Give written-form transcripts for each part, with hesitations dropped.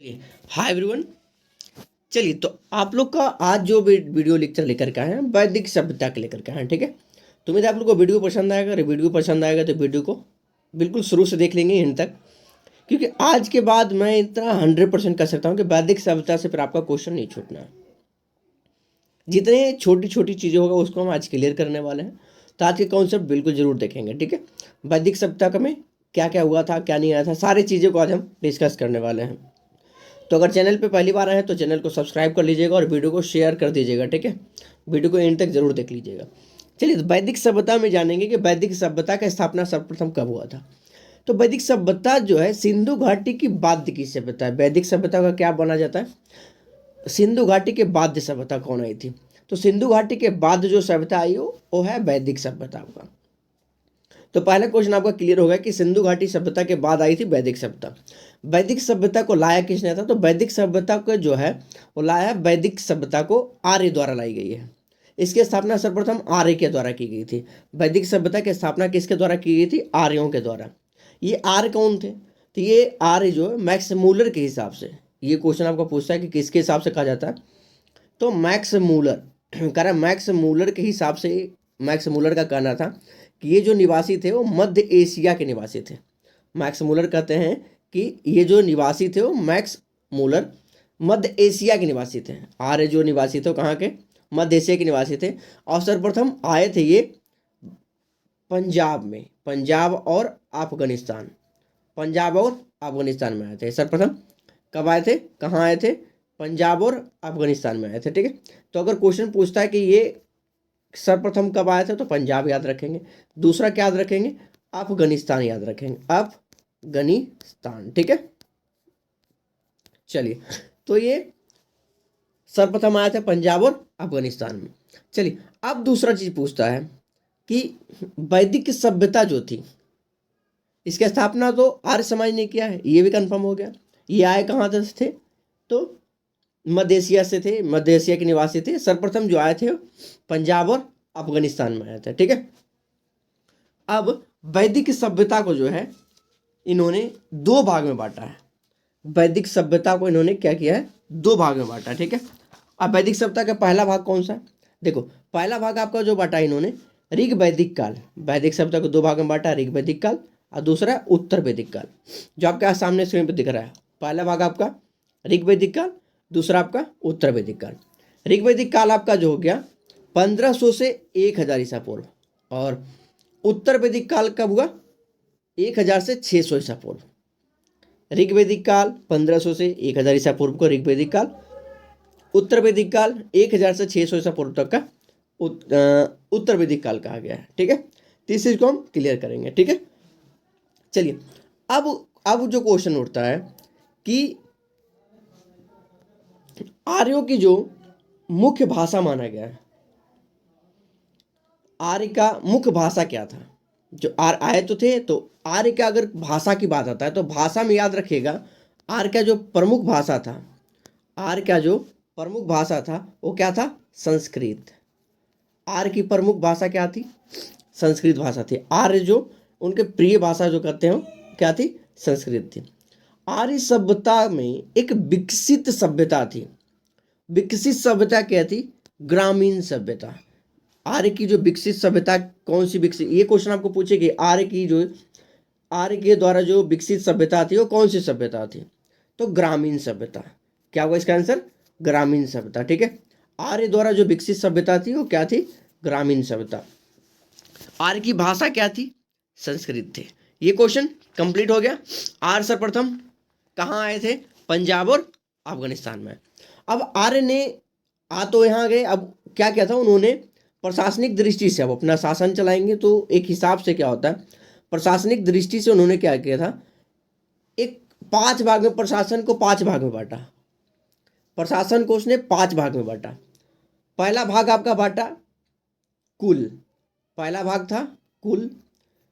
Hi everyone. चलिए, तो आप लोग का आज जो वीडियो लेक्चर लेकर के आए हैं वैदिक सभ्यता के लेकर के आए हैं। ठीक है, तो उम्मीद है आप लोग को वीडियो पसंद आएगा। अगर वीडियो पसंद आएगा तो वीडियो को बिल्कुल शुरू से देख लेंगे एंड तक, क्योंकि आज के बाद मैं इतना 100% कह सकता हूँ कि वैदिक सभ्यता से फिर आपका क्वेश्चन नहीं छूटना है। जितने छोटी छोटी चीज़ें होगा उसको हम आज क्लियर करने वाले हैं। तो आज के कॉन्सेप्ट बिल्कुल जरूर देखेंगे। ठीक है, वैदिक सभ्यता में क्या क्या हुआ था, क्या नहीं आया था, सारी चीज़ों को आज हम डिस्कस करने वाले हैं। तो अगर चैनल पे पहली बार आए हैं तो चैनल को सब्सक्राइब कर लीजिएगा और वीडियो को शेयर कर दीजिएगा। ठीक है, वीडियो को एंड तक जरूर देख लीजिएगा। चलिए, तो वैदिक सभ्यता में जानेंगे कि वैदिक सभ्यता का स्थापना सर्वप्रथम कब हुआ था। तो वैदिक सभ्यता जो है सिंधु घाटी की बाद की सभ्यता है। वैदिक सभ्यता का क्या माना जाता है? सिंधु घाटी के बाद सभ्यता कौन आई थी? तो सिंधु घाटी के बाद जो सभ्यता आई हो वो है वैदिक सभ्यता का। तो पहला क्वेश्चन आपका क्लियर होगा कि सिंधु घाटी सभ्यता के बाद आई थी वैदिक सभ्यता। वैदिक सभ्यता को लाया किसने था? तो वैदिक सभ्यता को जो है वो लाया है, वैदिक सभ्यता को आर्य द्वारा लाई गई है। इसकी स्थापना सर्वप्रथम आर्य के द्वारा की गई थी। वैदिक सभ्यता की स्थापना किसके द्वारा की गई थी? आर्यों के द्वारा। ये आर्य कौन थे? तो ये आर्य जो है मैक्स मूलर के हिसाब से, ये क्वेश्चन आपको पूछता है कि किसके हिसाब से कहा जाता है, तो मैक्स मूलर कह रहा है। मैक्स मूलर के हिसाब से, मैक्स मूलर का कहना था कि ये जो निवासी थे वो मध्य एशिया के निवासी थे। मैक्स मूलर कहते हैं कि ये जो निवासी थे वो मैक्स मूलर मध्य एशिया के निवासी थे। आर्य जो निवासी थे वो कहाँ के? मध्य एशिया के निवासी थे। और सर्वप्रथम आए थे ये पंजाब में, पंजाब और अफगानिस्तान, पंजाब और अफगानिस्तान में आए थे सर्वप्रथम। कब आए थे, कहाँ आए थे? पंजाब और अफगानिस्तान में आए थे। ठीक है, तो अगर क्वेश्चन पूछता है कि ये सर्वप्रथम कब आए थे तो पंजाब याद रखेंगे। दूसरा क्या याद रखेंगे? अफगानिस्तान याद रखेंगे, अफगानिस्तान। ठीक है, चलिए, तो ये सर्वप्रथम आया था पंजाब और अफगानिस्तान में। चलिए, अब दूसरा चीज पूछता है कि वैदिक सभ्यता जो थी इसकी स्थापना तो आर्य समाज ने किया है, ये भी कंफर्म हो गया। ये आए कहाँ से थे? तो मध्य एशिया से थे, मध्य एशिया के निवासी थे। सर्वप्रथम जो आए थे पंजाब और अफगानिस्तान में आए थे। ठीक है, अब वैदिक सभ्यता को जो है इन्होंने दो भाग में बांटा है। वैदिक सभ्यता को इन्होंने क्या किया है? दो भाग में बांटा। ठीक है, अब वैदिक सभ्यता का पहला भाग कौन सा है? देखो, पहला भाग आपका जो बांटा इन्होंने ऋग वैदिक काल। वैदिक सभ्यता को दो भाग में बांटा, ऋग वैदिक काल और दूसरा उत्तर वैदिक काल, जो आपके सामने स्क्रीन पर दिख रहा है। पहला भाग आपका ऋग वैदिक काल, दूसरा आपका उत्तर वैदिक काल। ऋग वैदिक काल आपका जो हो गया 1500 से 1000 ईसा पूर्व, और उत्तर वैदिक काल कब हुआ? 1000 से 600 ईसा पूर्व। ऋग वैदिक काल 1500 से 1000 ईसा पूर्व को ऋग वैदिक काल, उत्तर वैदिक काल 1000 से 600 ईसा पूर्व तक का उत्तर वैदिक काल कहा गया है। ठीक है, तो इस चीज को हम क्लियर करेंगे। ठीक है, चलिए, अब जो क्वेश्चन उठता है कि आर्यों की जो मुख्य भाषा माना गया है, आर्य का मुख्य भाषा क्या था? जो आर्य तो थे, तो आर्य का अगर भाषा की बात आता है तो भाषा में याद रखिएगा आर्य का जो प्रमुख भाषा था, आर्य का जो प्रमुख भाषा था वो क्या था? संस्कृत। आर्य की प्रमुख भाषा क्या थी? संस्कृत भाषा थी। आर्य जो उनके प्रिय भाषा जो कहते हैं क्या थी? संस्कृत थी। आर्य सभ्यता में एक विकसित सभ्यता थी। विकसित सभ्यता क्या थी? ग्रामीण सभ्यता। आर्य की जो विकसित सभ्यता कौन सी विकसित, ये क्वेश्चन आपको पूछे कि आर्य की जो आर्य के द्वारा जो विकसित सभ्यता थी वो कौन सी सभ्यता थी? तो ग्रामीण सभ्यता। क्या हुआ इसका आंसर? ग्रामीण सभ्यता। ठीक है, आर्य द्वारा जो विकसित सभ्यता थी वो क्या थी? ग्रामीण सभ्यता। आर्य की भाषा क्या थी? संस्कृत थे। ये क्वेश्चन कंप्लीट हो गया। आर्य सर्वप्रथम कहाँ आए थे? पंजाब और अफगानिस्तान में। अब आर्य ने आ तो यहाँ गए, अब क्या क्या था उन्होंने प्रशासनिक दृष्टि से, अब अपना शासन चलाएंगे तो एक हिसाब से क्या होता है, प्रशासनिक दृष्टि से उन्होंने क्या किया था, एक 5 भाग में, प्रशासन को 5 भाग में बांटा। प्रशासन को उसने 5 भाग में बांटा। पहला भाग आपका बांटा कुल, पहला भाग था कुल।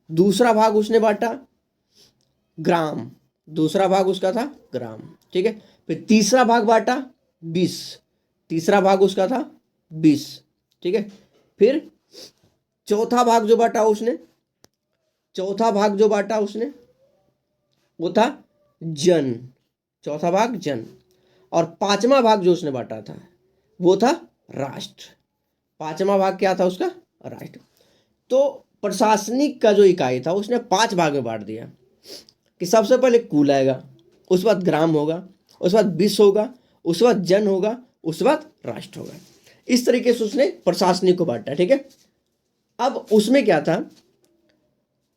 दूसरा भाग उसने बांटा ग्राम, दूसरा भाग उसका था ग्राम। ठीक है, फिर तीसरा भाग बांटा 20, तीसरा भाग उसका था 20। ठीक है, फिर चौथा भाग जो बांटा उसने, चौथा भाग जो बांटा उसने वो था जन। चौथा भाग जन, और पांचवा भाग जो उसने बांटा था वो था राष्ट्र। पांचवा भाग क्या था उसका? राष्ट्र। तो प्रशासनिक का जो इकाई था उसने 5 भाग में बांट दिया कि सबसे पहले कुल आएगा, उसके बाद ग्राम होगा, उसके बाद विश्व होगा, उसके बाद जन होगा, उसके बाद राष्ट्र होगा। इस तरीके से उसने प्रशासनिक को बांटा। ठीक है, अब उसमें क्या था,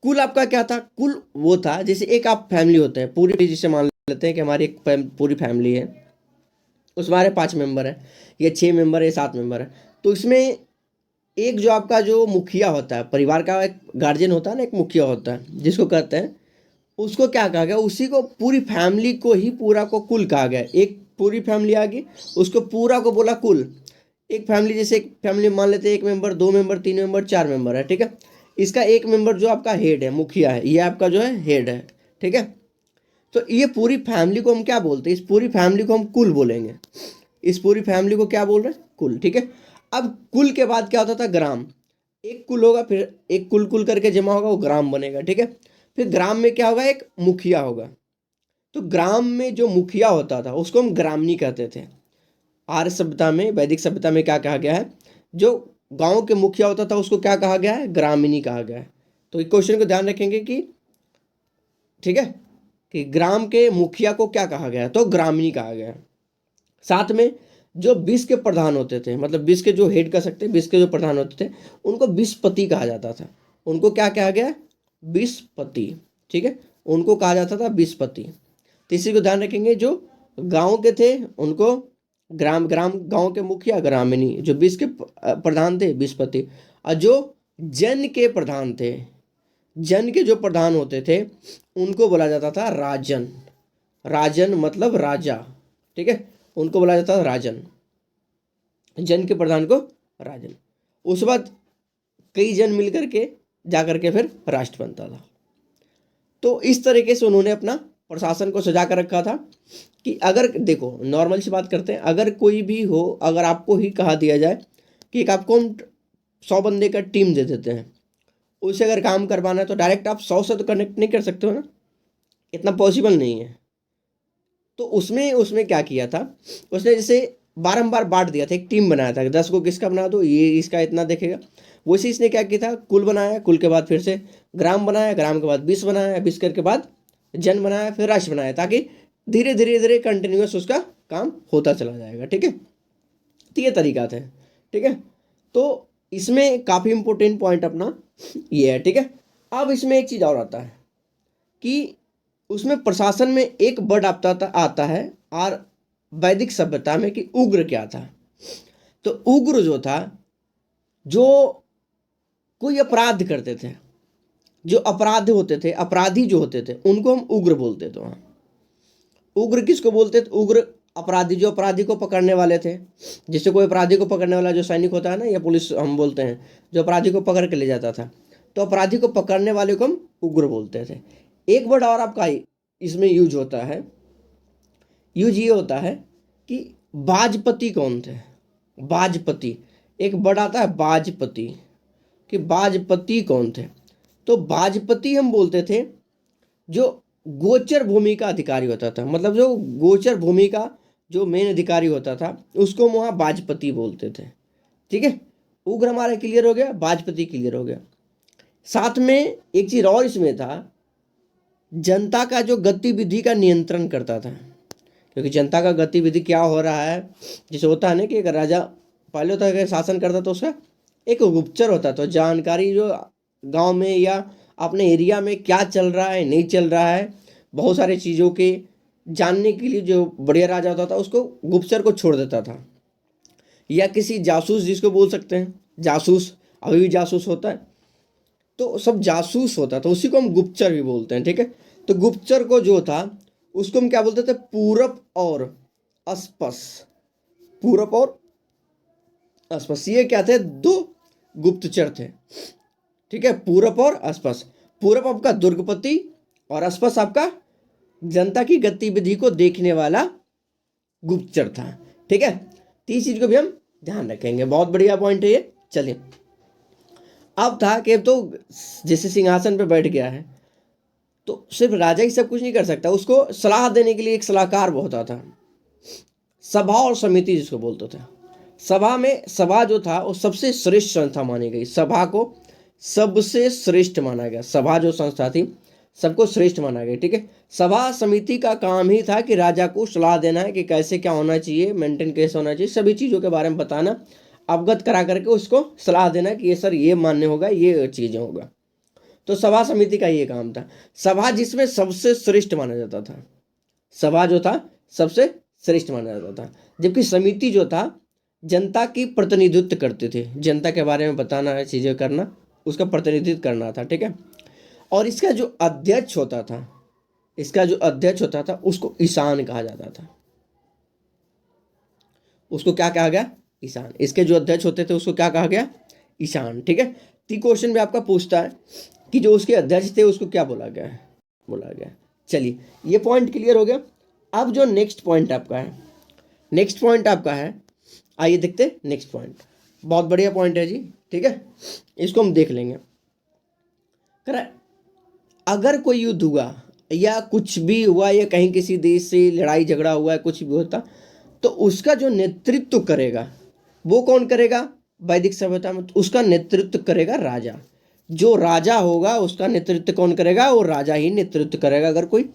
कुल आपका क्या था? कुल वो था जैसे एक आप फैमिली होते हैं पूरी, जिसे मान लेते हैं कि हमारी एक पूरी फैमिली है, उसमें हमारे 5 मेंबर है, या 6 मेंबर है, 7 मेंबर है। तो इसमें एक जो आपका जो मुखिया होता है, परिवार का एक गार्जियन होता है ना, एक मुखिया होता है जिसको कहते हैं, उसको क्या कहा गया? उसी को, पूरी फैमिली को ही पूरा को कुल कहा गया। एक पूरी फैमिली आ गई, उसको पूरा को बोला कुल। एक फैमिली, जैसे एक फैमिली मान लेते हैं, 1 मेंबर, 2 मेंबर, 3 मेंबर, 4 मेंबर है। ठीक है, इसका एक मेंबर जो आपका हेड है, मुखिया है, ये आपका जो है हेड है। ठीक है, तो ये पूरी फैमिली को हम क्या बोलते हैं? इस पूरी फैमिली को हम कुल बोलेंगे। इस पूरी फैमिली को क्या बोल रहे हैं? कुल। ठीक है, अब कुल के बाद क्या होता था? ग्राम। एक कुल होगा, फिर एक कुल कुल करके जमा होगा, वो ग्राम बनेगा। ठीक है, फिर ग्राम में क्या होगा? एक मुखिया होगा। तो ग्राम में जो मुखिया होता था उसको हम ग्रामनी कहते थे। आर्य सभ्यता में, वैदिक सभ्यता में क्या कहा गया है? जो गांव के मुखिया होता था उसको क्या कहा गया है? ग्रामीणी कहा गया है। तो इस क्वेश्चन को ध्यान रखेंगे कि, ठीक है, कि ग्राम के मुखिया को क्या कहा गया है? तो ग्रामीणी कहा गया है। साथ में जो 20 के प्रधान होते थे, मतलब 20 के जो हेड कर सकते, 20 के जो प्रधान होते थे, उनको 20पति कहा जाता था। उनको क्या कहा गया? 20पति। ठीक है, उनको कहा जाता था 20पति। तीसरी को ध्यान रखेंगे, जो गांव के थे उनको ग्राम गांव के मुखिया ग्रामीणी, जो 20 के प्रधान थे 20पति, और जो जन के प्रधान थे, जन के जो प्रधान होते थे उनको बोला जाता था राजन। राजन मतलब राजा। ठीक है, उनको बोला जाता था राजन, जन के प्रधान को राजन। उस बाद कई जन मिलकर के जाकर के फिर राष्ट्र बनता था। तो इस तरीके से उन्होंने अपना प्रशासन को सजा कर रखा था कि अगर देखो, नॉर्मल सी बात करते हैं, अगर कोई भी हो, अगर आपको ही कहा दिया जाए कि एक आपको हम 100 बंदे का टीम दे देते हैं, उससे अगर काम करवाना है तो डायरेक्ट आप 100 से तो कनेक्ट नहीं कर सकते हो ना, इतना पॉसिबल नहीं है। तो उसमें उसमें क्या किया था, उसने जैसे बारंबार बांट दिया था, एक टीम बनाया था, 10 को किसका बना दो, ये इसका इतना देखेगा। वैसे इसने क्या किया था, कुल बनाया, कुल के बाद फिर से ग्राम बनाया, ग्राम के बाद 20 बनाया, 20 करके बाद जन बनाया, फिर राष्ट्र बनाया, ताकि धीरे धीरे धीरे कंटिन्यूस उसका काम होता चला जाएगा। ठीक है, तो ये तरीका था। ठीक है, तो इसमें काफ़ी इंपॉर्टेंट पॉइंट अपना ये है। ठीक है, अब इसमें एक चीज़ और आता है कि उसमें प्रशासन में एक वर्ड आता है और वैदिक सभ्यता में, कि उग्र क्या था। तो उग्र जो था, जो कोई अपराध करते थे, जो अपराध होते थे, अपराधी जो होते थे, उनको हम उग्र बोलते थे वहाँ। उग्र किसको बोलते थे? उग्र अपराधी, जो अपराधी को पकड़ने वाले थे। जैसे कोई अपराधी को पकड़ने वाला जो सैनिक होता है ना, या पुलिस हम बोलते हैं, जो अपराधी को पकड़ के ले जाता था, तो अपराधी को पकड़ने वाले को हम उग्र बोलते थे। एक वर्ड और आपका इसमें यूज होता है, यूज ये होता है कि बाजपति कौन थे? बाजपति, एक वर्ड आता है बाजपति, कि बाजपति कौन थे? तो बाजपति हम बोलते थे जो गोचर भूमि का अधिकारी होता था, मतलब जो गोचर भूमि का जो मेन अधिकारी होता था उसको हम वहाँ बाजपति बोलते थे। ठीक है, उग्र हमारा क्लियर हो गया, बाजपति क्लियर हो गया। साथ में एक चीज और इसमें था, जनता का जो गतिविधि का नियंत्रण करता था। क्योंकि जनता का गतिविधि क्या हो रहा है, जैसे होता है ना कि अगर राजा पहले होता है कि शासन करता तो उसका एक गुप्तचर होता, तो जानकारी जो गांव में या अपने एरिया में क्या चल रहा है नहीं चल रहा है, बहुत सारी चीज़ों के जानने के लिए जो बढ़िया राजा होता था उसको गुप्तचर को छोड़ देता था, या किसी जासूस जिसको बोल सकते हैं, जासूस अभी भी जासूस होता है, तो सब जासूस होता था, उसी को हम गुप्तचर भी बोलते हैं। ठीक है, तो गुप्तचर को जो था उसको हम क्या बोलते थे? पूरब और अस्पस। पूरब और अस्पस, ये क्या थे? 2 गुप्तचर थे। ठीक है, पूरब और अस्पस। पूरब आपका दुर्गपति और अस्पस आपका जनता की गतिविधि को देखने वाला गुप्तचर था। ठीक है, तीस चीज को भी हम ध्यान रखेंगे, बहुत बढ़िया पॉइंट है ये। चलिए, अब था कि तो जैसे सिंहासन पे बैठ गया है, तो सिर्फ राजा ही सब कुछ नहीं कर सकता, उसको सलाह देने के लिए एक सलाहकार होता था, सभा और समिति जिसको बोलते थे। सभा में, सभा जो था वो सबसे श्रेष्ठ संस्था मानी गई, सभा को सबसे श्रेष्ठ माना गया, सभा जो संस्था थी सबको श्रेष्ठ माना गया, ठीक है। सभा समिति का काम ही था कि राजा को सलाह देना है कि कैसे क्या होना चाहिए, मेंटेन कैसे होना चाहिए, सभी चीज़ों के बारे में बताना, अवगत करा करके उसको सलाह देना कि ये सर ये मान्य होगा, ये चीज़ें होगा। तो सभा समिति का ये काम था। सभा जिसमें सबसे श्रेष्ठ माना जाता था, सभा जो था सबसे श्रेष्ठ माना जाता था, जबकि समिति जो था जनता की प्रतिनिधित्व करते थे, जनता के बारे में बताना है, चीज़ें करना, उसका प्रतिनिधित्व करना था, ठीक है। और इसका जो अध्यक्ष होता था, इसका जो अध्यक्ष होता था उसको ईशान कहा जाता था। उसको क्या कहा गया? ईशान। इसके जो अध्यक्ष होते थे उसको क्या कहा गया? ईशान, ठीक है। तो क्वेश्चन में आपका पूछता है कि जो उसके अध्यक्ष थे उसको क्या बोला गया है? बोला गया। चलिए ये पॉइंट क्लियर हो गया। अब जो नेक्स्ट पॉइंट आपका है, नेक्स्ट पॉइंट आपका है, आइए देखते हैं नेक्स्ट पॉइंट। बहुत बढ़िया पॉइंट है जी, ठीक है, इसको हम देख लेंगे। करा अगर कोई युद्ध हुआ या कुछ भी हुआ या कहीं किसी देश से लड़ाई झगड़ा हुआ है, कुछ भी होता, तो उसका जो नेतृत्व करेगा वो कौन करेगा? वैदिक सभ्यता में तो उसका नेतृत्व करेगा राजा। जो राजा होगा उसका नेतृत्व कौन करेगा? वो राजा ही नेतृत्व करेगा। अगर कोई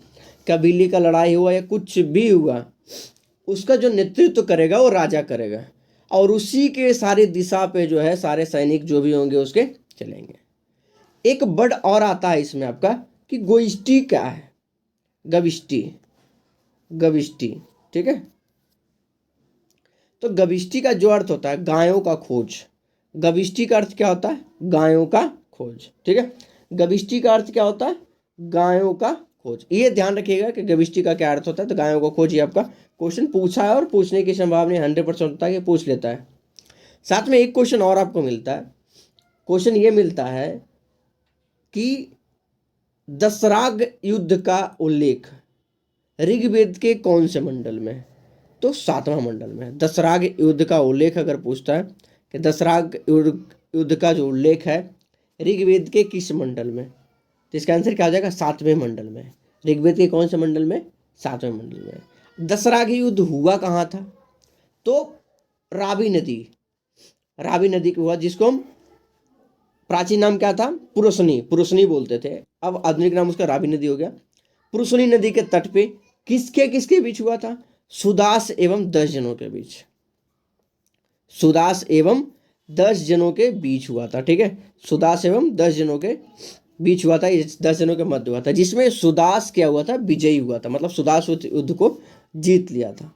कबीले का लड़ाई हुआ या कुछ भी हुआ, उसका जो नेतृत्व करेगा वो राजा करेगा, और उसी के सारे दिशा पे जो है सारे सैनिक जो भी होंगे उसके चलेंगे। एक वर्ड और आता है इसमें आपका कि गोष्ठी क्या है? गविष्टि, गविष्टि, ठीक है। तो गविष्टि का जो अर्थ होता है गायों का खोज। गविष्टि का अर्थ क्या होता है? गायों का खोज, ठीक है। गविष्टि का अर्थ क्या होता है? गायों का खोज। ये ध्यान रखिएगा कि गविष्टि का क्या अर्थ होता है। तो गायों का खोज, ये आपका क्वेश्चन पूछा है और पूछने की संभावना 100% होता है कि पूछ लेता है। साथ में एक क्वेश्चन और आपको मिलता है। क्वेश्चन ये मिलता है कि दशराग युद्ध का उल्लेख ऋग्वेद के कौन से मंडल में? तो 7वां मंडल में। दशराग युद्ध का उल्लेख अगर पूछता है कि दशराग युद्ध का जो उल्लेख है ऋग्वेद के किस मंडल में, तो इसका आंसर क्या हो जाएगा? 7वें मंडल में। ऋग्वेद के कौन से मंडल में? 7वें मंडल में। दशराग युद्ध हुआ कहाँ था? तो रावी नदी, रावी नदी को हुआ, जिसको हम प्राचीन नाम क्या था? पुरुषनी, पुरुषनी बोलते थे, अब आधुनिक नाम उसका रावी नदी हो गया। पुरुषनी नदी के तट पे किसके किसके बीच हुआ था? सुदास एवं 10 जनों के बीच। सुदास एवं 10 जनों के बीच हुआ था, ठीक है। सुदास एवं 10 जनों के बीच हुआ था, 10 जनों के मध्य हुआ था, जिसमें सुदास क्या हुआ था? विजयी हुआ था, मतलब सुदास युद्ध को जीत लिया था।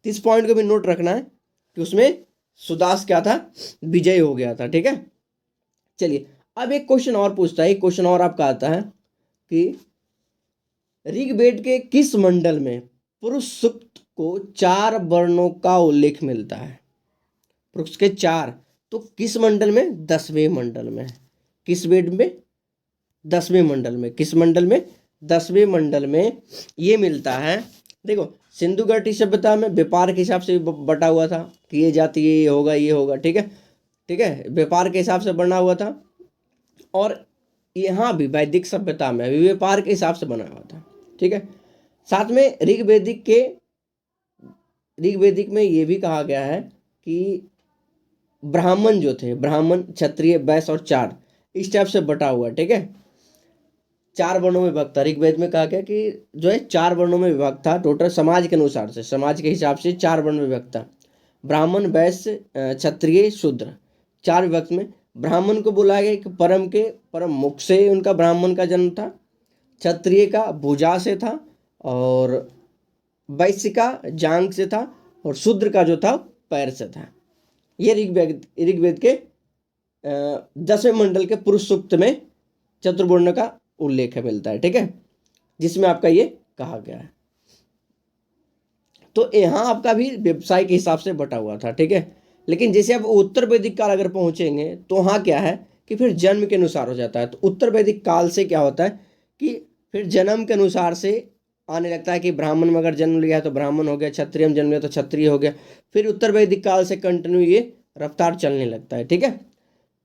इस पॉइंट को भी नोट रखना है कि उसमें सुदास क्या था? विजय हो गया था, ठीक है। चलिए अब एक क्वेश्चन और पूछता है, एक क्वेश्चन और आपका आता है कि ऋग्वेद के किस मंडल में पुरुष सूक्त को 4 वर्णों का उल्लेख मिलता है? पुरुष के 4, तो किस मंडल में? 10वें मंडल में। किस वेद में? 10वें मंडल में। किस मंडल में? 10वें मंडल में ये मिलता है। देखो सिंधु घाटी सभ्यता में व्यापार के हिसाब से बटा हुआ था कि ये जाति ये होगा, ये होगा, ठीक है, ठीक है, व्यापार के हिसाब से बना हुआ था। और यहाँ भी वैदिक सभ्यता में भी व्यापार के हिसाब से बना हुआ था, ठीक है। साथ में ऋग्वेदिक में ये भी कहा गया है कि ब्राह्मण जो थे, ब्राह्मण, क्षत्रिय, वैश्य और 4 इस टाइप से बटा हुआ, ठीक है। 4 वर्णों में विभक्त था। ऋग्वेद में कहा गया कि जो है 4 वर्णों में विभक्त था। टोटल समाज के अनुसार से, समाज के हिसाब से 4 वर्ण में विभक्त था। ब्राह्मण, वैश्य, क्षत्रिय, शूद्र, 4 विभक्त में। ब्राह्मण को बोला गया कि परम मुख से उनका ब्राह्मण का जन्म था, क्षत्रिय का भुजा से था, और वैश्य का जांग से था, और शूद्र का जो था पैर से था। ये ऋग्वेद के 10वें मंडल के पुरुष सूक्त में चतुर्वर्ण का उल्लेख मिलता है, ठीक है, जिसमें आपका ये कहा गया है। तो यहाँ आपका भी व्यवसाय के हिसाब से बटा हुआ था, ठीक है। लेकिन जैसे अब उत्तर वैदिक काल अगर पहुँचेंगे तो वहाँ क्या है कि फिर जन्म के अनुसार हो जाता है। तो उत्तर वैदिक काल से क्या होता है कि फिर जन्म के अनुसार से आने लगता है कि ब्राह्मण में अगर जन्म लिया है तो ब्राह्मण हो गया, क्षत्रिय में जन्म लिया तो क्षत्रिय हो गया। फिर उत्तर वैदिक काल से कंटिन्यू ये रफ्तार चलने लगता है, ठीक है।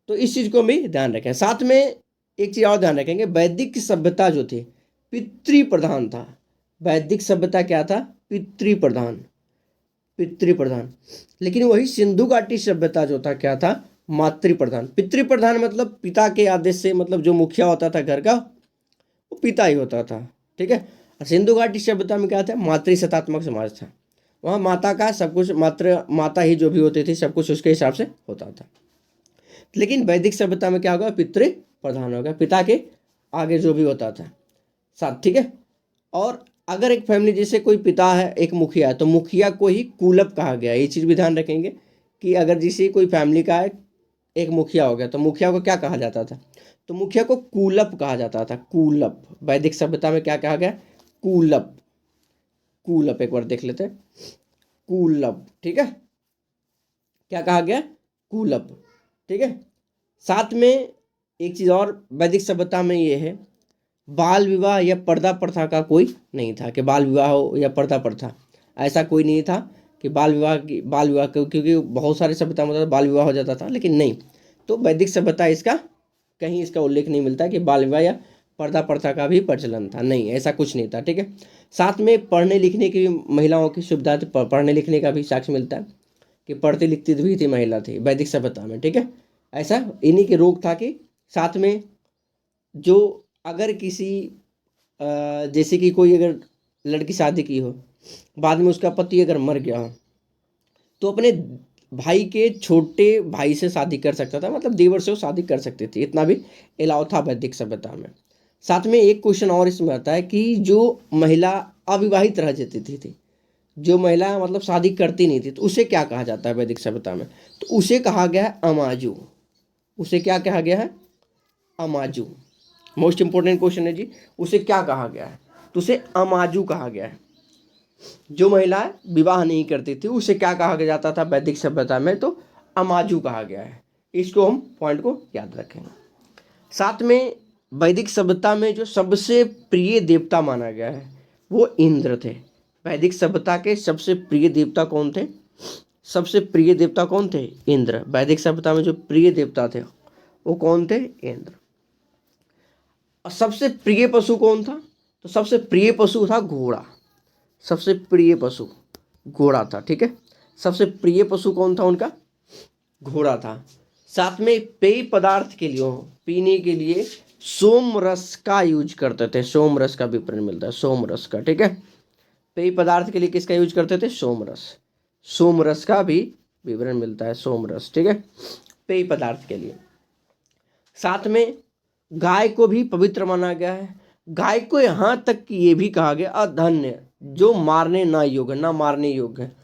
तो इस चीज़ को भी ध्यान रखें। साथ में एक चीज और ध्यान रखेंगे, वैदिक सभ्यता जो थी पितृ प्रधान था। वैदिक सभ्यता क्या था? पितृ प्रधान, पितृ प्रधान। लेकिन वही सिंधु घाटी सभ्यता जो था क्या था? मातृ प्रधान। पितृ प्रधान मतलब पिता के आदेश से, मतलब जो मुखिया होता था घर का वो पिता ही होता था, ठीक है। और सिंधु घाटी सभ्यता में क्या था? मातृ सत्तात्मक समाज था। वहाँ माता का सब कुछ, मात्र माता ही जो भी होती थी सब कुछ उसके हिसाब से होता था। लेकिन वैदिक सभ्यता में क्या होगा? पितृ प्रधान होगा, पिता के आगे जो भी होता था साथ, ठीक है। और अगर एक फैमिली जैसे कोई पिता है, एक मुखिया है, तो मुखिया को ही कुलप कहा गया। ये चीज़ भी ध्यान रखेंगे कि अगर जैसे कोई फैमिली का है, एक मुखिया हो गया, तो मुखिया को क्या कहा जाता था? तो मुखिया को कुलप कहा जाता था, कुलप। वैदिक सभ्यता में क्या कहा गया? कुलप। कुलप एक बार देख लेते हैं, कुलप, ठीक है। क्या कहा गया? कुलप, ठीक है। साथ में एक चीज़ और वैदिक सभ्यता में ये है, बाल विवाह या पर्दा प्रथा का कोई नहीं था कि बाल विवाह हो या पर्दा प्रथा, ऐसा कोई नहीं था कि बाल विवाह क्योंकि बहुत सारे सभ्यता में बाल विवाह हो जाता था, लेकिन नहीं। तो वैदिक सभ्यता इसका कहीं इसका उल्लेख नहीं मिलता कि बाल विवाह या पर्दा प्रथा का भी प्रचलन था, नहीं, ऐसा कुछ नहीं था, ठीक है। साथ में पढ़ने लिखने की भी महिलाओं की सुविधा थी, पढ़ने लिखने का भी साक्ष्य मिलता है कि पढ़ती लिखती भी थी महिला थी वैदिक सभ्यता में, ठीक है। ऐसा इन्हीं के रोग था कि साथ में जो अगर किसी जैसे कि कोई अगर लड़की शादी की हो, बाद में उसका पति अगर मर गया हो, तो अपने भाई के छोटे भाई से शादी कर सकता था, मतलब देवर से वो शादी कर सकती थी, इतना भी अलाउ था वैदिक सभ्यता में। साथ में एक क्वेश्चन और इसमें आता है कि जो महिला अविवाहित रह जाती थी, जो महिला मतलब शादी करती नहीं थी, तो उसे क्या कहा जाता है वैदिक सभ्यता में? तो उसे कहा गया है अमाजू। उसे क्या कहा गया है? अमाजू। मोस्ट इंपोर्टेंट क्वेश्चन है जी, उसे क्या कहा गया है? तो उसे अमाजू कहा गया है। जो महिलाएं विवाह नहीं करती थी उसे क्या कहा गया जाता था वैदिक सभ्यता में? तो अमाजू कहा गया है। इसको हम पॉइंट को याद रखेंगे। साथ में वैदिक सभ्यता में जो सबसे प्रिय देवता माना गया है वो इंद्र थे। वैदिक सभ्यता के सबसे प्रिय देवता कौन थे? सबसे प्रिय देवता कौन थे? इंद्र। वैदिक सभ्यता में जो प्रिय देवता थे वो कौन थे? इंद्र। और सबसे प्रिय पशु कौन था? तो सबसे प्रिय पशु था घोड़ा। सबसे प्रिय पशु घोड़ा था, ठीक है। सबसे प्रिय पशु कौन था उनका? घोड़ा था। साथ में पेय पदार्थ के लिए, पीने के लिए सोम रस का यूज करते थे। सोम रस का विवरण मिलता है, सोम रस का, ठीक है। पेय पदार्थ के लिए किसका यूज करते थे? सोम रस। सोम रस का भी विवरण मिलता है, सोम रस, ठीक है, पेय पदार्थ के लिए। साथ में गाय को भी पवित्र माना गया है। गाय को यहाँ तक कि ये भी कहा गया अधन्य, जो मारने ना योग्य, ना मारने योग्य है।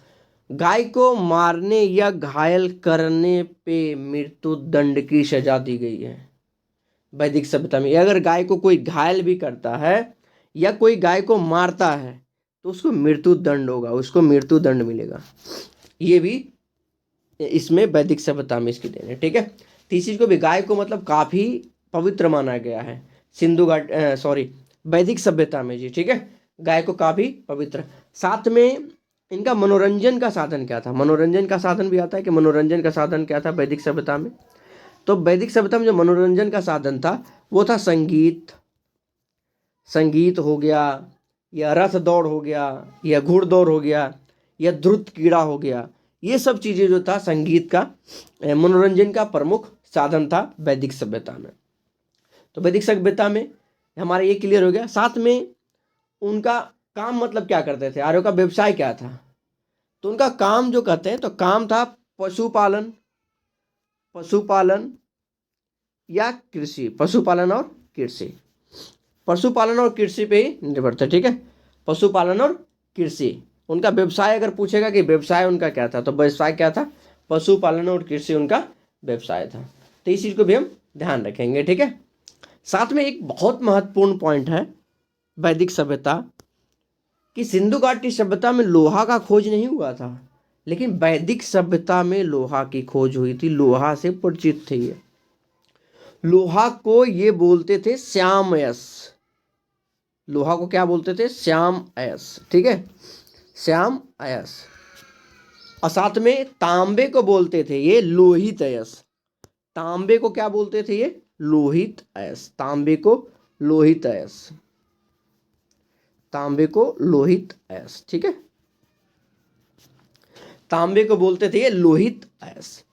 गाय को मारने या घायल करने पे मृत्यु दंड की सजा दी गई है वैदिक सभ्यता में। अगर गाय को कोई घायल भी करता है या कोई गाय को मारता है तो उसको मृत्यु दंड होगा, उसको मृत्यु दंड मिलेगा। ये भी इसमें वैदिक सभ्यता में इसकी देन है, ठीक है। तीसरी को भी गाय को मतलब काफी पवित्र माना गया है सिंधु घाट सॉरी वैदिक सभ्यता में जी, ठीक है। गाय को काफी पवित्र। साथ में इनका मनोरंजन का साधन क्या था? मनोरंजन का साधन भी आता है कि मनोरंजन का साधन क्या था वैदिक सभ्यता में? तो वैदिक सभ्यता में जो मनोरंजन का साधन था वो था संगीत। संगीत हो गया, या रथ दौड़ हो गया, या घुड़दौड़ हो गया, या द्रुत क्रीड़ा हो गया। ये सब चीज़ें जो था संगीत का मनोरंजन का प्रमुख साधन था वैदिक सभ्यता में। तो वैदिक सभ्यता में हमारा ये क्लियर हो गया। साथ में उनका काम मतलब क्या करते थे, आर्यों का व्यवसाय क्या था? तो उनका काम जो कहते हैं तो काम था पशुपालन, पशुपालन या कृषि, पशुपालन और कृषि। पशुपालन और कृषि पे ही निर्भर था, ठीक है। पशुपालन और कृषि उनका व्यवसाय। अगर पूछेगा कि व्यवसाय उनका क्या था, तो व्यवसाय क्या था? पशुपालन और कृषि उनका व्यवसाय था। तो इस चीज़ को भी हम ध्यान रखेंगे, ठीक है। साथ में एक बहुत महत्वपूर्ण पॉइंट है वैदिक सभ्यता कि सिंधु घाटी सभ्यता में लोहा का खोज नहीं हुआ था, लेकिन वैदिक सभ्यता में लोहा की खोज हुई थी। लोहा से परिचित थे ये। लोहा को ये बोलते थे श्यामयस। लोहा को क्या बोलते थे? श्याम अयस, ठीक है, श्याम अयस। और साथ में तांबे को बोलते थे ये लोहित अयस। तांबे को क्या बोलते थे? ये लोहित अयस्क, तांबे को लोहित अयस्क, तांबे को लोहित अयस्क, ठीक है, तांबे को बोलते थे ये लोहित अयस्क।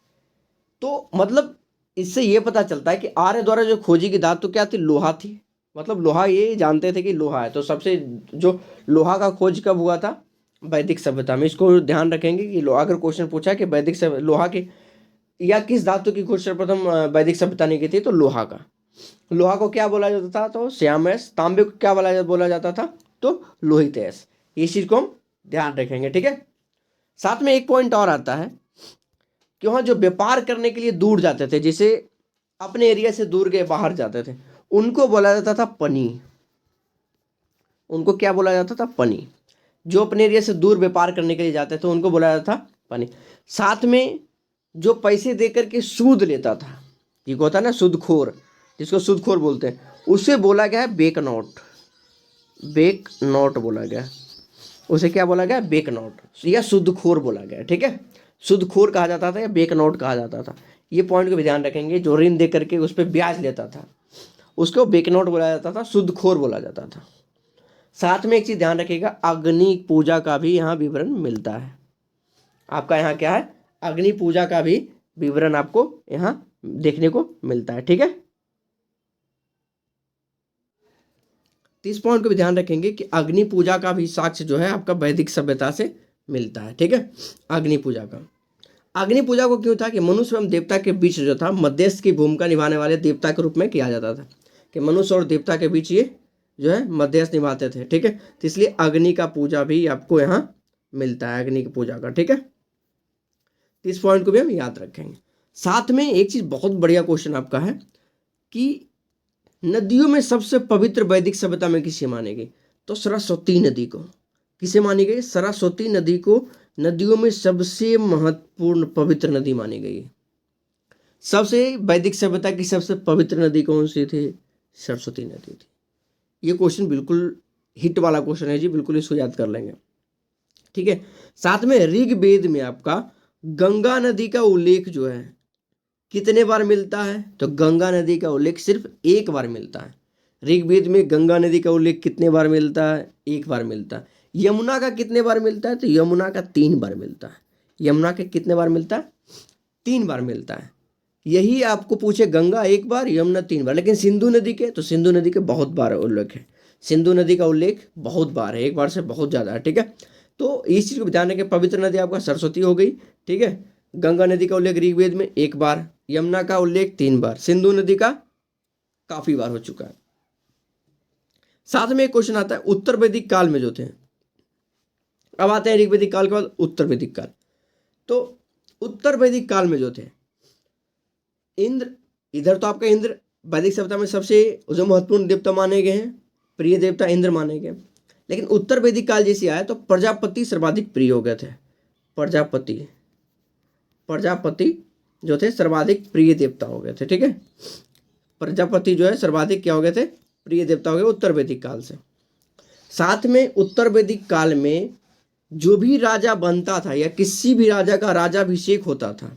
तो मतलब इससे ये पता चलता है कि आर्य द्वारा जो खोजी की धातु क्या थी, लोहा थी। मतलब लोहा, ये जानते थे कि लोहा है। तो सबसे जो लोहा का खोज कब हुआ था, वैदिक सभ्यता में। इसको ध्यान रखेंगे कि लोहा, अगर क्वेश्चन पूछा कि वैदिक सभ्यता लोहा की या किस धातु की खोज सर्वप्रथम वैदिक सभ्यता ने की थी, तो लोहा का। लोहा को क्या बोला जाता था, तो श्यामस। तांबे को क्या बोला जाता था, तो लोहित अयस्क। इस चीज को हम ध्यान रखेंगे, ठीक है। साथ में एक पॉइंट और आता है कि वहाँ जो व्यापार करने के लिए दूर जाते थे, जैसे अपने एरिया से दूर गए, बाहर जाते थे, उनको बोला जाता था पनी। उनको क्या बोला जाता था, पनी। जो अपने एरिया से दूर व्यापार करने के लिए जाते थे उनको बोला जाता था पनी। साथ में जो पैसे देकर के सूद लेता था, ये होता है ना सूदखोर, जिसको सूदखोर बोलते हैं, उसे बोला गया है बेक नोट। बेक नोट बोला गया, उसे क्या बोला गया, बेक नोट, या सूदखोर बोला गया, ठीक है। सूदखोर कहा जाता था या बेक नोट कहा जाता था। ये पॉइंट को भी ध्यान रखेंगे। जो ऋण दे करके उस पर ब्याज लेता था उसको बेक नोट बोला जाता था, सूदखोर बोला जाता था। साथ में एक चीज ध्यान रखिएगा, अग्नि पूजा का भी यहाँ विवरण मिलता है। आपका यहाँ क्या है, अग्नि पूजा का भी विवरण आपको यहाँ देखने को मिलता है, ठीक है। तो इस पॉइंट को भी ध्यान रखेंगे कि अग्नि पूजा का भी साक्ष्य जो है आपका वैदिक सभ्यता से मिलता है, ठीक है। अग्नि पूजा का, अग्नि पूजा को क्यों था कि मनुष्य एवं देवता के बीच जो था मध्यस्थ की भूमिका निभाने वाले देवता के रूप में किया जाता था, कि मनुष्य और देवता के बीच ये जो है मध्यस्थ निभाते थे, ठीक है। तो इसलिए अग्नि का पूजा भी आपको यहाँ मिलता है, अग्नि की पूजा का, ठीक है। तो इस पॉइंट को भी हम याद रखेंगे। साथ में एक चीज बहुत बढ़िया क्वेश्चन आपका है कि नदियों में सबसे पवित्र वैदिक सभ्यता में किसे मानी गई, तो सरस्वती नदी को। किसे मानी गई, सरस्वती नदी को नदियों में सबसे महत्वपूर्ण पवित्र नदी मानी गई। सबसे वैदिक सभ्यता की सबसे पवित्र नदी कौन सी थी, सरस्वती नदी थी। ये क्वेश्चन बिल्कुल हिट वाला क्वेश्चन है जी, बिल्कुल इसको याद कर लेंगे, ठीक है। साथ में ऋग्वेद में आपका गंगा नदी का उल्लेख जो है कितने बार मिलता है, तो गंगा नदी का उल्लेख सिर्फ एक बार मिलता है। ऋग्वेद में गंगा नदी का उल्लेख कितने बार मिलता है, एक बार मिलता है। यमुना का कितने बार मिलता है, तो यमुना का 3 बार मिलता है। यमुना के कितने बार मिलता है, 3 बार मिलता है। यही आपको पूछे गंगा 1 बार, यमुना 3 बार, लेकिन सिंधु नदी के, तो सिंधु नदी के बहुत बार उल्लेख है। सिंधु नदी का उल्लेख बहुत बार है, एक बार से बहुत ज़्यादा है, ठीक है। तो इस चीज़ को ध्यान रखें, पवित्र नदी आपका सरस्वती हो गई, ठीक है। गंगा नदी का उल्लेख ऋग्वेद में 1 बार, यमुना का उल्लेख 3 बार, सिंधु नदी का काफी बार हो चुका है। साथ में एक क्वेश्चन आता है उत्तर वैदिक काल में जो थे, अब आते हैं ऋग्वेदिक काल के बाद उत्तर वैदिक काल। तो उत्तर वैदिक काल में जो थे इंद्र, इधर तो आपका इंद्र वैदिक सभ्यता में सबसे जो महत्वपूर्ण देवता माने गए हैं, प्रिय देवता इंद्र माने गए। लेकिन उत्तर वैदिक काल जैसे आया तो प्रजापति सर्वाधिक प्रिय हो गए थे। प्रजापति जो थे सर्वाधिक प्रिय देवता हो गए थे, ठीक है। प्रजापति जो है सर्वाधिक क्या हो गए थे, प्रिय देवता हो गए उत्तर वैदिक काल से। साथ में उत्तर वैदिक काल में जो भी राजा बनता था या किसी भी राजा का राजाभिषेक होता था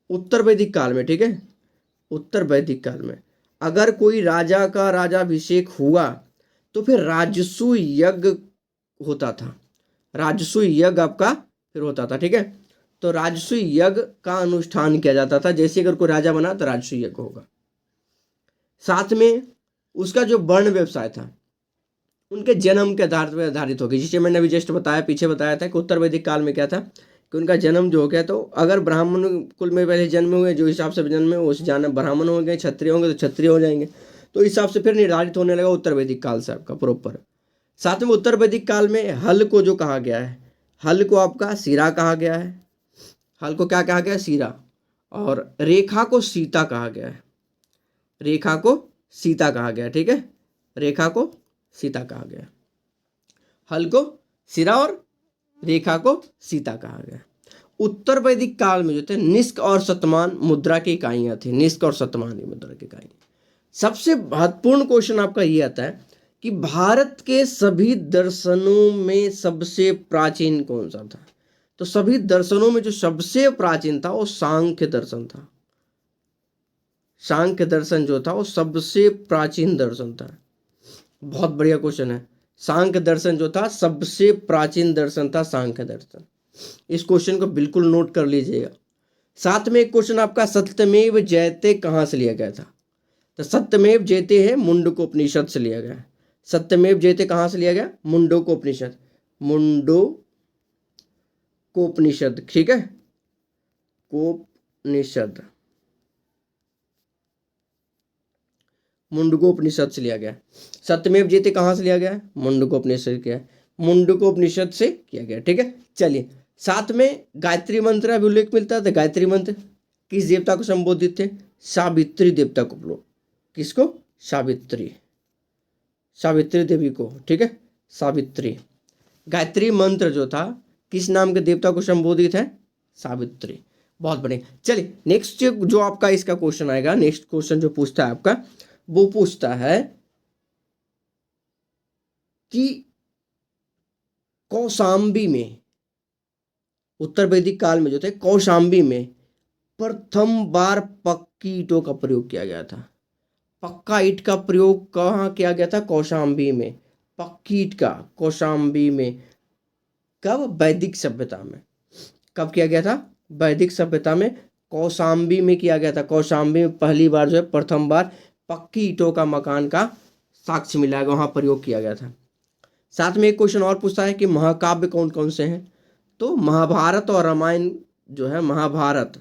उत्तर वैदिक काल में, ठीक है, उत्तर वैदिक काल में अगर कोई राजा का राजाभिषेक हुआ तो फिर राजसूय यज्ञ होता था। राजसूय यज्ञ आपका फिर होता था, ठीक है। तो राजसूय यज्ञ का अनुष्ठान किया जाता था। जैसे अगर कोई राजा बना तो राजसूय यज्ञ होगा। साथ में उसका जो वर्ण व्यवसाय था उनके जन्म के आधार पर आधारित होगी। जिसे मैंने अभी जस्ट बताया, पीछे बताया था कि उत्तर वैदिक काल में क्या था कि उनका जन्म जो हो गया, तो अगर ब्राह्मण कुल में पहले जन्म हुए, जो हिसाब से जन्म हुए उस जान ब्राह्मण हो गए, क्षत्रिय होंगे तो क्षत्रिय हो जाएंगे। तो इस हिसाब से फिर निर्धारित होने लगा उत्तर वैदिक काल से आपका प्रॉपर। साथ में उत्तर वैदिक काल में हल को जो कहा गया है, हल को आपका सिरा कहा गया है। हल को क्या कहा गया है, सिरा। और रेखा को सीता कहा गया है। रेखा को सीता कहा गया, ठीक है, रेखा को सीता कहा गया। हल को सिरा और रेखा को सीता कहा गया। उत्तर वैदिक काल में जो थे निष्क और शतमान मुद्रा की इकाइयां थी। निष्क और शतमान की मुद्रा की इकाइयां। सबसे महत्वपूर्ण क्वेश्चन आपका ये आता है कि भारत के सभी दर्शनों में सबसे प्राचीन कौन सा था, तो सभी दर्शनों में जो सबसे प्राचीन था वो सांख्य दर्शन था। सांख्य दर्शन जो था वो सबसे प्राचीन दर्शन था। बहुत बढ़िया क्वेश्चन है। सांख्य दर्शन जो था सबसे प्राचीन दर्शन था, सांख्य दर्शन। इस क्वेश्चन को बिल्कुल नोट कर लीजिएगा। साथ में एक क्वेश्चन आपका सत्यमेव जयते कहाँ से लिया गया था? तो सत्यमेव जयते है मुंडकोपनिषद से लिया गया है। सत्यमेव जयते कहाँ से लिया गया? मुंडकोपनिषद, मुंडकोपनिषद, ठीक है, कोपनिषद, मुंडकोपनिषद से लिया गया। सत्यमेव जयते कहाँ से लिया गया? मुंडकोपनिषद किया, मुंडकोपनिषद से किया गया, ठीक है। चलिए, साथ में गायत्री मंत्र का भी उल्लेख मिलता है। तो गायत्री मंत्र किस देवता को संबोधित थे? सावित्री देवता को। किसको? सावित्री, सावित्री देवी को, ठीक है, सावित्री। गायत्री मंत्र जो था किस नाम के देवता को संबोधित है? सावित्री। बहुत बढ़िया। चलिए, नेक्स्ट जो आपका इसका क्वेश्चन आएगा, नेक्स्ट क्वेश्चन जो पूछता है आपका, वो पूछता है कि कौशाम्बी में, उत्तर वैदिक काल में जो थे, कौशाम्बी में प्रथम बार पक्की ईंटों का प्रयोग किया गया था। पक्का ईंट का प्रयोग कहाँ किया गया था? कौशाम्बी में। पक्की ईंट का कौशाम्बी में कब? वैदिक सभ्यता में। कब किया गया था? वैदिक सभ्यता में कौशाम्बी में किया गया था। कौशाम्बी में पहली बार जो है, प्रथम बार पक्की ईंटों का मकान का साक्ष्य मिला है, वहाँ प्रयोग किया गया था। साथ में एक क्वेश्चन और पूछता है कि महाकाव्य कौन कौन से हैं? तो महाभारत और रामायण जो है, महाभारत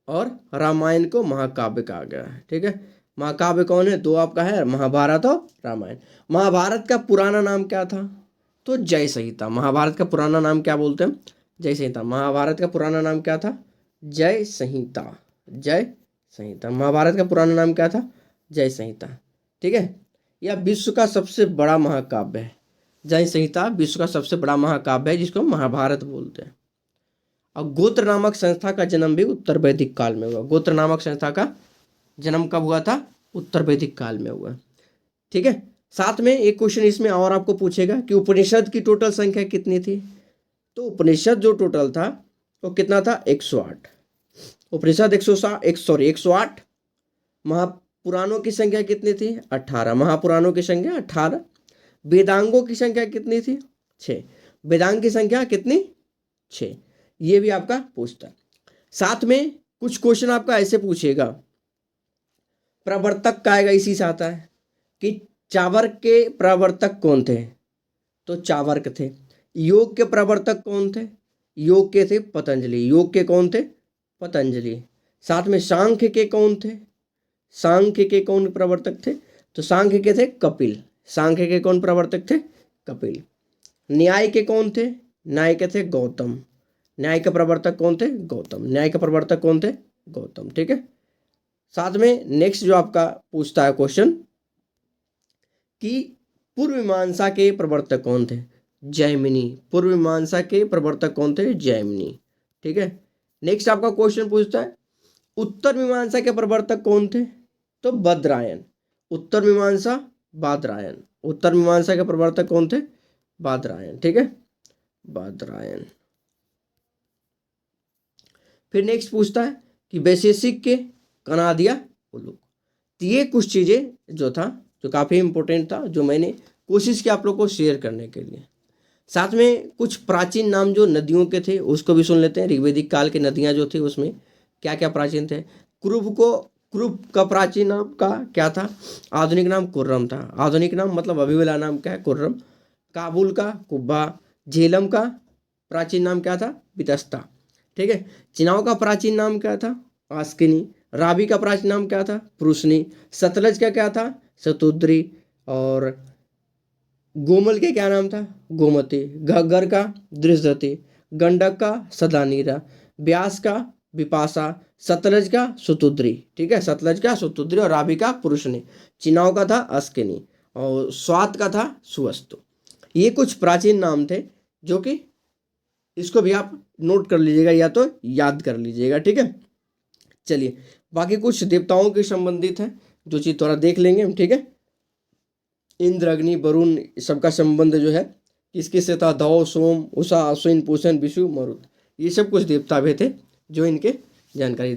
और रामायण को महाकाव्य कहा गया है, ठीक है। महाकाव्य कौन है? दो आपका है, महाभारत और रामायण। महाभारत का पुराना नाम क्या था? तो जय संहिता। महाभारत का पुराना नाम क्या बोलते हैं? जय संहिता। महाभारत का पुराना नाम क्या था? जय संहिता, जय संहिता। महाभारत का पुराना नाम क्या था? जय संहिता, ठीक है। यह विश्व का सबसे बड़ा महाकाव्य है। जय संहिता विश्व का सबसे बड़ा महाकाव्य है, जिसको महाभारत बोलते हैं। और गोत्र नामक संस्था का जन्म भी उत्तर वैदिक काल में हुआ। गोत्र नामक संस्था का जन्म कब हुआ था? उत्तर वैदिक काल में हुआ, ठीक है। साथ में एक क्वेश्चन इसमें और आपको पूछेगा कि उपनिषद की टोटल संख्या कितनी थी? तो उपनिषद जो टोटल था वो कितना था? 108। उपनिषद 108। महापुराणों की संख्या कितनी थी? 18। महापुराणों की संख्या 18। वेदांगों की संख्या कितनी थी? 6। वेदांग की संख्या कितनी? 6। ये भी आपका पूछता है। साथ में कुछ क्वेश्चन आपका ऐसे पूछेगा, प्रवर्तक का आएगा, इसी से आता है कि चावर्क के प्रवर्तक कौन थे? तो चावर्क थे। योग के प्रवर्तक कौन थे? योग के थे पतंजलि। योग के कौन थे? पतंजलि। साथ में सांख्य के कौन थे? सांख्य के कौन प्रवर्तक थे? तो सांख्य के थे कपिल। सांख्य के कौन प्रवर्तक थे? कपिल। न्याय के कौन थे? न्याय के थे गौतम। न्याय के प्रवर्तक कौन थे? गौतम। न्याय के प्रवर्तक कौन थे? गौतम, ठीक है। साथ में नेक्स्ट जो आपका पूछता है क्वेश्चन कि पूर्व मीमांसा के प्रवर्तक कौन थे? जैमिनी। पूर्व मीमांसा के प्रवर्तक कौन थे? जैमिनी, ठीक है। नेक्स्ट आपका क्वेश्चन पूछता है उत्तर मीमांसा के प्रवर्तक कौन थे? तो बादरायण। उत्तर मीमांसा बादरायण। उत्तर मीमांसा के प्रवर्तक कौन थे? बादरायण, ठीक है, बादरायण। फिर नेक्स्ट पूछता है कि वैशेषिक के कनादिया उल्लूक। तो ये कुछ चीज़ें जो था, जो काफ़ी इंपॉर्टेंट था, जो मैंने कोशिश की आप लोग को शेयर करने के लिए। साथ में कुछ प्राचीन नाम जो नदियों के थे उसको भी सुन लेते हैं। ऋग्वेदिक काल की नदियाँ जो थी उसमें क्या क्या प्राचीन थे। कुरुप का प्राचीन नाम का क्या था? आधुनिक नाम कुर्रम था। आधुनिक नाम मतलब अभी वाला नाम क्या है? कुर्रम। काबुल का कुब्बा। झेलम का प्राचीन नाम क्या था? बितस्ता, ठीक है। चिनाव का प्राचीन नाम क्या था? आस्किनी। रावी का प्राचीन नाम क्या था? पुरुषनी। सतलज का क्या था? शतुद्री। और गोमल के क्या नाम था? गोमती। घग्गर का दृष्टि। गंडक का सदानीरा। ब्यास का विपाशा। सतलज का सुतुद्री, ठीक है, सतलज का सुतुद्री। और रावी का पुरुषनी। चिनाव का था अस्किनी। और स्वात का था सुवस्तु। ये कुछ प्राचीन नाम थे जो कि इसको भी आप नोट कर लीजिएगा या तो याद कर लीजिएगा, ठीक है। चलिए, बाकी कुछ देवताओं के संबंधित है जो चीज़ थोड़ा देख लेंगे हम, ठीक है। इंद्र, अग्नि, वरुण, सबका संबंध जो है किस किस से था? धौ, सोम, उषा, अश्विन, पूषण, विषु, मरुत। ये सब कुछ देवता भी थे जो इनके जानकारी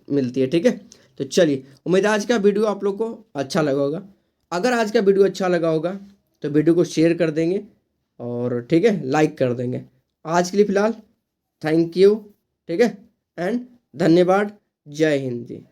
मिलती है, ठीक है। तो चलिए, उम्मीद है आज का वीडियो आप लोग को अच्छा लगा होगा। अगर आज का वीडियो अच्छा लगा होगा तो वीडियो को शेयर कर देंगे और ठीक है लाइक कर देंगे। आज के लिए फ़िलहाल थैंक यू, ठीक है, एंड धन्यवाद। जय हिंद जी।